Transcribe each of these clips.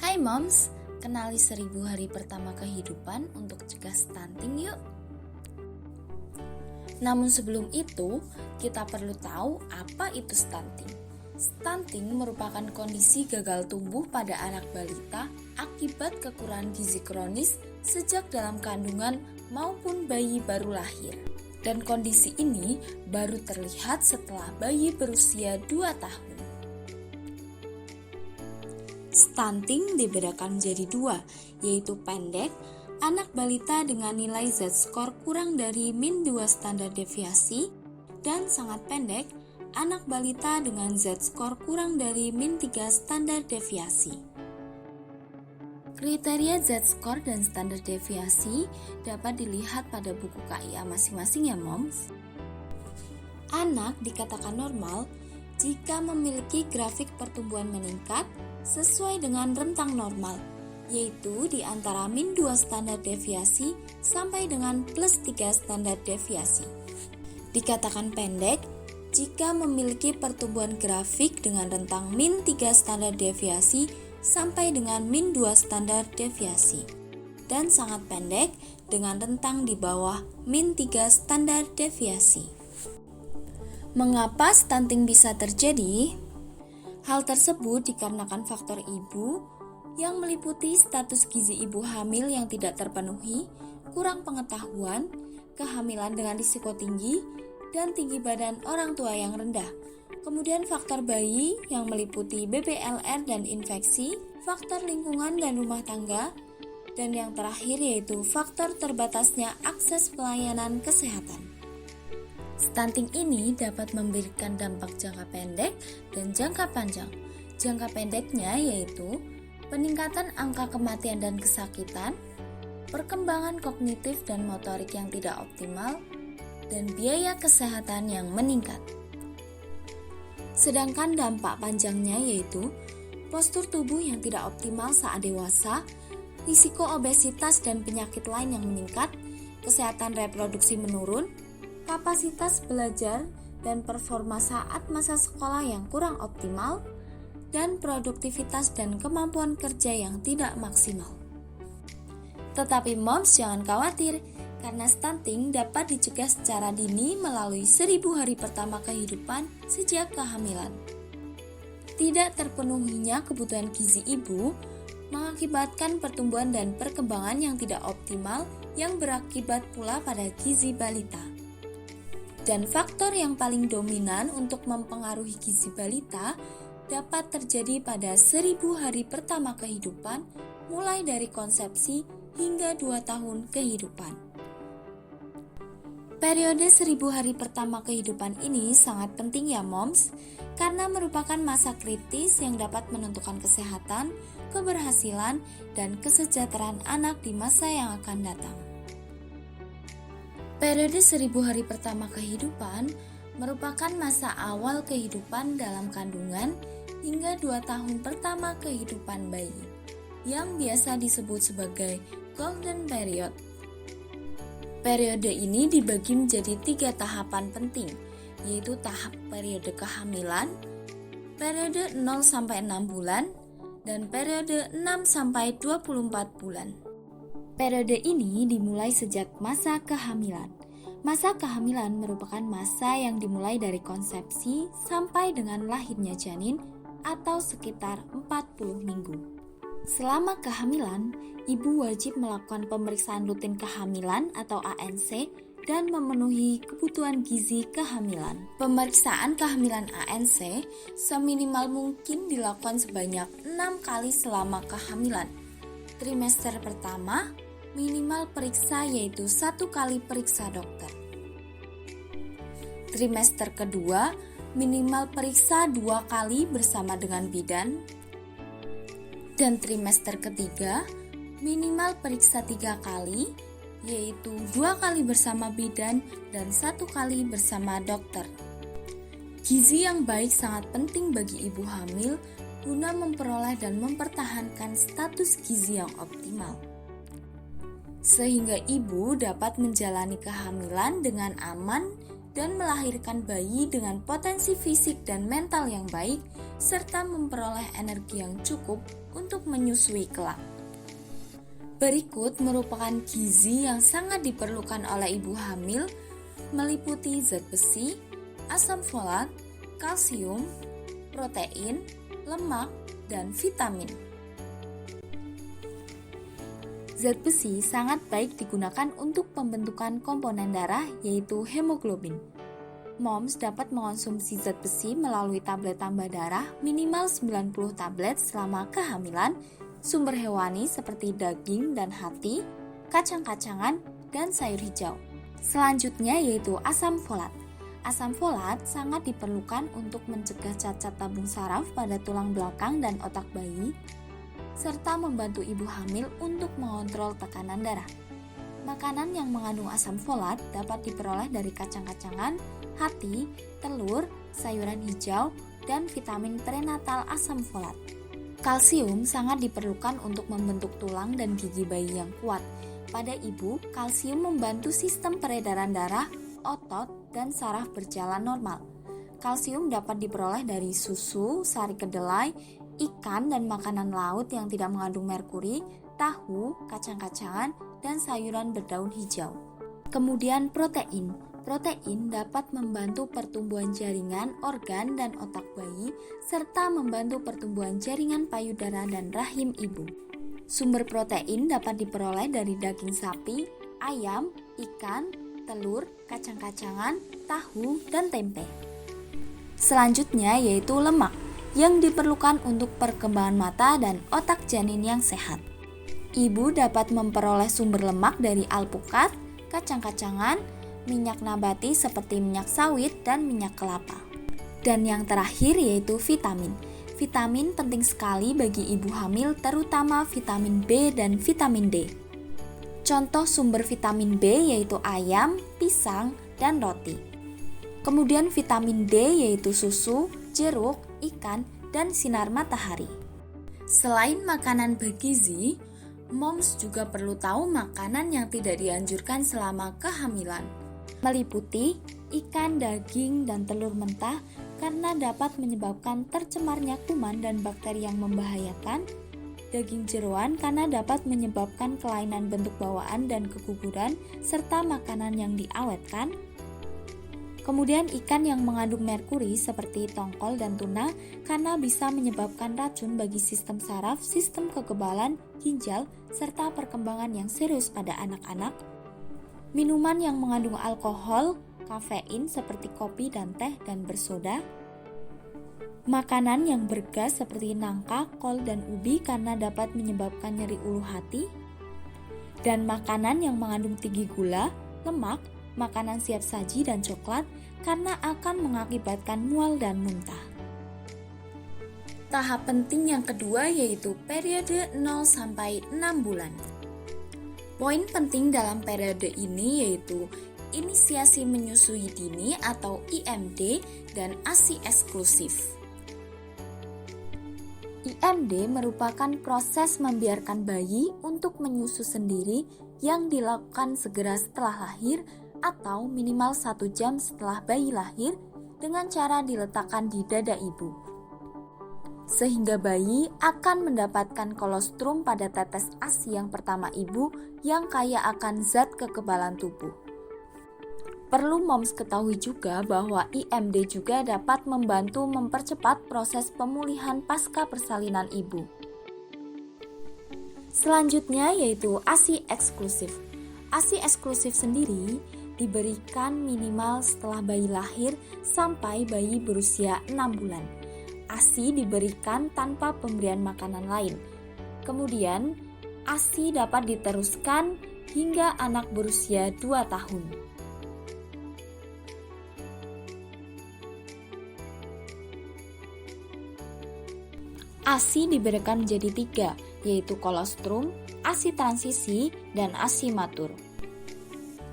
Hai moms, kenali 1000 hari pertama kehidupan untuk cegah stunting yuk. Namun sebelum itu, kita perlu tahu apa itu stunting. Stunting merupakan kondisi gagal tumbuh pada anak balita akibat kekurangan gizi kronis sejak dalam kandungan maupun bayi baru lahir. Dan kondisi ini baru terlihat setelah bayi berusia 2 tahun. Stunting dibedakan menjadi dua, yaitu pendek, anak balita dengan nilai Z-score kurang dari -2 standar deviasi, dan sangat pendek, anak balita dengan Z-score kurang dari -3 standar deviasi. Kriteria Z-score dan standar deviasi dapat dilihat pada buku KIA masing-masing ya moms. Anak dikatakan normal jika memiliki grafik pertumbuhan meningkat sesuai dengan rentang normal, yaitu di antara -2 standar deviasi sampai dengan +3 standar deviasi. Dikatakan pendek jika memiliki pertumbuhan grafik dengan rentang -3 standar deviasi sampai dengan -2 standar deviasi, dan sangat pendek dengan rentang di bawah -3 standar deviasi. Mengapa stunting bisa terjadi? Hal tersebut dikarenakan faktor ibu yang meliputi status gizi ibu hamil yang tidak terpenuhi, kurang pengetahuan, kehamilan dengan risiko tinggi, dan tinggi badan orang tua yang rendah. Kemudian faktor bayi yang meliputi BBLR dan infeksi, faktor lingkungan dan rumah tangga, dan yang terakhir yaitu faktor terbatasnya akses pelayanan kesehatan. Stunting ini dapat memberikan dampak jangka pendek dan jangka panjang. Jangka pendeknya yaitu peningkatan angka kematian dan kesakitan, perkembangan kognitif dan motorik yang tidak optimal, dan biaya kesehatan yang meningkat. Sedangkan dampak panjangnya yaitu postur tubuh yang tidak optimal saat dewasa, risiko obesitas dan penyakit lain yang meningkat, kesehatan reproduksi menurun, kapasitas belajar dan performa saat masa sekolah yang kurang optimal, dan produktivitas dan kemampuan kerja yang tidak maksimal. Tetapi moms jangan khawatir, karena stunting dapat dicegah secara dini melalui 1000 hari pertama kehidupan sejak kehamilan. Tidak terpenuhinya kebutuhan gizi ibu mengakibatkan pertumbuhan dan perkembangan yang tidak optimal yang berakibat pula pada gizi balita. Dan faktor yang paling dominan untuk mempengaruhi gizi balita dapat terjadi pada 1000 hari pertama kehidupan, mulai dari konsepsi hingga 2 tahun kehidupan. Periode 1000 hari pertama kehidupan ini sangat penting ya moms, karena merupakan masa kritis yang dapat menentukan kesehatan, keberhasilan, dan kesejahteraan anak di masa yang akan datang. Periode 1000 hari pertama kehidupan merupakan masa awal kehidupan dalam kandungan hingga 2 tahun pertama kehidupan bayi, yang biasa disebut sebagai golden period. Periode ini dibagi menjadi 3 tahapan penting, yaitu tahap periode kehamilan, periode 0-6 bulan, dan periode 6-24 bulan. Periode ini dimulai sejak masa kehamilan. Masa kehamilan merupakan masa yang dimulai dari konsepsi sampai dengan lahirnya janin atau sekitar 40 minggu. Selama kehamilan, ibu wajib melakukan pemeriksaan rutin kehamilan atau ANC dan memenuhi kebutuhan gizi kehamilan. Pemeriksaan kehamilan ANC seminimal mungkin dilakukan sebanyak 6 kali selama kehamilan. Trimester pertama, minimal periksa yaitu 1 kali periksa dokter. Trimester kedua, minimal periksa 2 kali bersama dengan bidan. Dan trimester ketiga, minimal periksa 3 kali, yaitu 2 kali bersama bidan dan 1 kali bersama dokter. Gizi yang baik sangat penting bagi ibu hamil guna memperoleh dan mempertahankan status gizi yang optimal, sehingga ibu dapat menjalani kehamilan dengan aman dan melahirkan bayi dengan potensi fisik dan mental yang baik, serta memperoleh energi yang cukup untuk menyusui kelak. Berikut merupakan gizi yang sangat diperlukan oleh ibu hamil, meliputi zat besi, asam folat, kalsium, protein, lemak, dan vitamin. Zat besi sangat baik digunakan untuk pembentukan komponen darah, yaitu hemoglobin. Moms dapat mengonsumsi zat besi melalui tablet tambah darah minimal 90 tablet selama kehamilan, sumber hewani seperti daging dan hati, kacang-kacangan, dan sayur hijau. Selanjutnya yaitu asam folat. Asam folat sangat diperlukan untuk mencegah cacat tabung saraf pada tulang belakang dan otak bayi, serta membantu ibu hamil untuk mengontrol tekanan darah. Makanan yang mengandung asam folat dapat diperoleh dari kacang-kacangan, hati, telur, sayuran hijau, dan vitamin prenatal asam folat. Kalsium sangat diperlukan untuk membentuk tulang dan gigi bayi yang kuat. Pada ibu, kalsium membantu sistem peredaran darah, otot, dan saraf berjalan normal. Kalsium dapat diperoleh dari susu, sari kedelai, ikan dan makanan laut yang tidak mengandung merkuri, tahu, kacang-kacangan, dan sayuran berdaun hijau. Kemudian protein. Protein dapat membantu pertumbuhan jaringan, organ, dan otak bayi, serta membantu pertumbuhan jaringan payudara dan rahim ibu. Sumber protein dapat diperoleh dari daging sapi, ayam, ikan, telur, kacang-kacangan, tahu, dan tempe. Selanjutnya yaitu lemak, yang diperlukan untuk perkembangan mata dan otak janin yang sehat. Ibu dapat memperoleh sumber lemak dari alpukat, kacang-kacangan, minyak nabati seperti minyak sawit dan minyak kelapa. Dan yang terakhir yaitu vitamin. Vitamin penting sekali bagi ibu hamil, terutama vitamin B dan vitamin D. Contoh sumber vitamin B yaitu ayam, pisang, dan roti. Kemudian vitamin D yaitu susu, jeruk, ikan, dan sinar matahari. Selain makanan bergizi, moms juga perlu tahu makanan yang tidak dianjurkan selama kehamilan. Meliputi ikan, daging, dan telur mentah karena dapat menyebabkan tercemarnya kuman dan bakteri yang membahayakan. Daging jeroan karena dapat menyebabkan kelainan bentuk bawaan dan keguguran, serta makanan yang diawetkan. Kemudian ikan yang mengandung merkuri seperti tongkol dan tuna karena bisa menyebabkan racun bagi sistem saraf, sistem kekebalan, ginjal, serta perkembangan yang serius pada anak-anak. Minuman yang mengandung alkohol, kafein seperti kopi dan teh dan bersoda. Makanan yang bergas seperti nangka, kol, dan ubi karena dapat menyebabkan nyeri ulu hati. Dan makanan yang mengandung tinggi gula, lemak, makanan siap saji, dan coklat karena akan mengakibatkan mual dan muntah. Tahap penting yang kedua yaitu periode 0-6 bulan. Poin penting dalam periode ini yaitu inisiasi menyusui dini atau IMD dan ASI eksklusif. IMD merupakan proses membiarkan bayi untuk menyusu sendiri yang dilakukan segera setelah lahir atau minimal 1 jam setelah bayi lahir dengan cara diletakkan di dada ibu. Sehingga bayi akan mendapatkan kolostrum pada tetes ASI yang pertama ibu yang kaya akan zat kekebalan tubuh. Perlu moms ketahui juga bahwa IMD juga dapat membantu mempercepat proses pemulihan pasca persalinan ibu. Selanjutnya yaitu ASI eksklusif. ASI eksklusif sendiri diberikan minimal setelah bayi lahir sampai bayi berusia 6 bulan. ASI diberikan tanpa pemberian makanan lain. Kemudian, ASI dapat diteruskan hingga anak berusia 2 tahun. ASI diberikan menjadi 3, yaitu kolostrum, ASI transisi, dan ASI matur.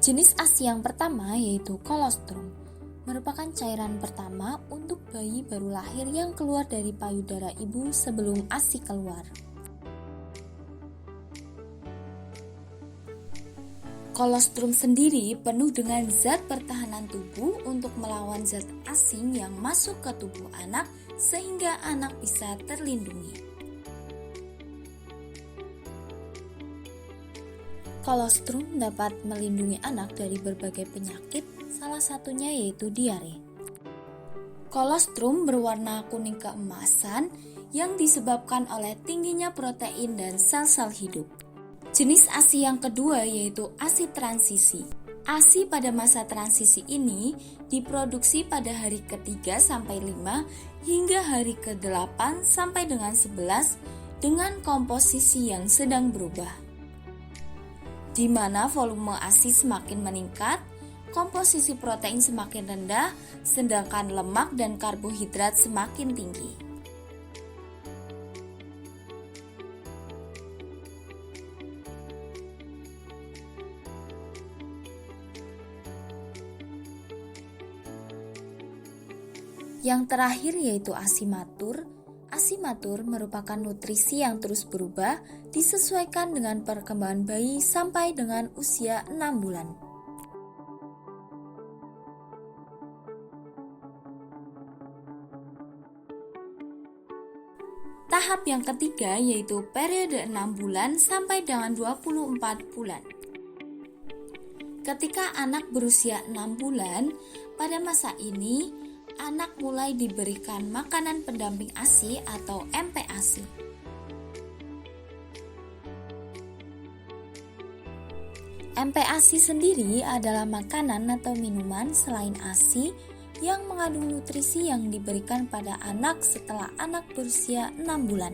Jenis ASI yang pertama yaitu kolostrum, merupakan cairan pertama untuk bayi baru lahir yang keluar dari payudara ibu sebelum ASI keluar. Kolostrum sendiri penuh dengan zat pertahanan tubuh untuk melawan zat asing yang masuk ke tubuh anak sehingga anak bisa terlindungi. Kolostrum dapat melindungi anak dari berbagai penyakit, salah satunya yaitu diare. Kolostrum berwarna kuning keemasan yang disebabkan oleh tingginya protein dan sel-sel hidup. Jenis ASI yang kedua yaitu ASI transisi. ASI pada masa transisi ini diproduksi pada hari ke-3 sampai 5 hingga hari ke-8 sampai dengan 11 dengan komposisi yang sedang berubah. Di mana volume ASI semakin meningkat, komposisi protein semakin rendah, sedangkan lemak dan karbohidrat semakin tinggi. Yang terakhir yaitu ASI matur. ASI matur merupakan nutrisi yang terus berubah disesuaikan dengan perkembangan bayi sampai dengan usia 6 bulan. Tahap yang ketiga yaitu periode 6 bulan sampai dengan 24 bulan. Ketika anak berusia 6 bulan, pada masa ini anak mulai diberikan makanan pendamping ASI atau MPASI. MPASI sendiri adalah makanan atau minuman selain ASI yang mengandung nutrisi yang diberikan pada anak setelah anak berusia 6 bulan.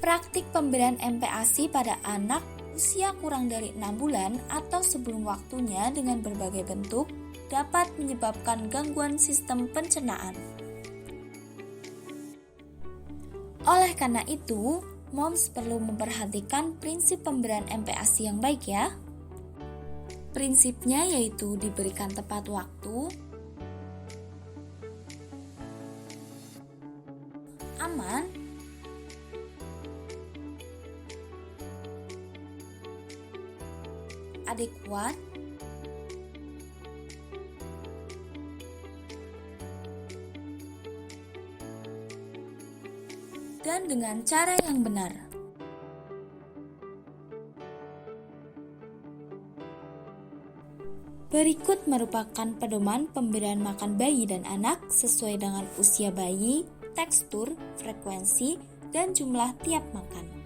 Praktik pemberian MPASI pada anak usia kurang dari 6 bulan atau sebelum waktunya dengan berbagai bentuk dapat menyebabkan gangguan sistem pencernaan. Oleh karena itu, moms perlu memperhatikan prinsip pemberian MPASI yang baik ya. Prinsipnya yaitu diberikan tepat waktu, aman, adekuat, dan dengan cara yang benar. Berikut merupakan pedoman pemberian makan bayi dan anak sesuai dengan usia bayi, tekstur, frekuensi, dan jumlah tiap makan.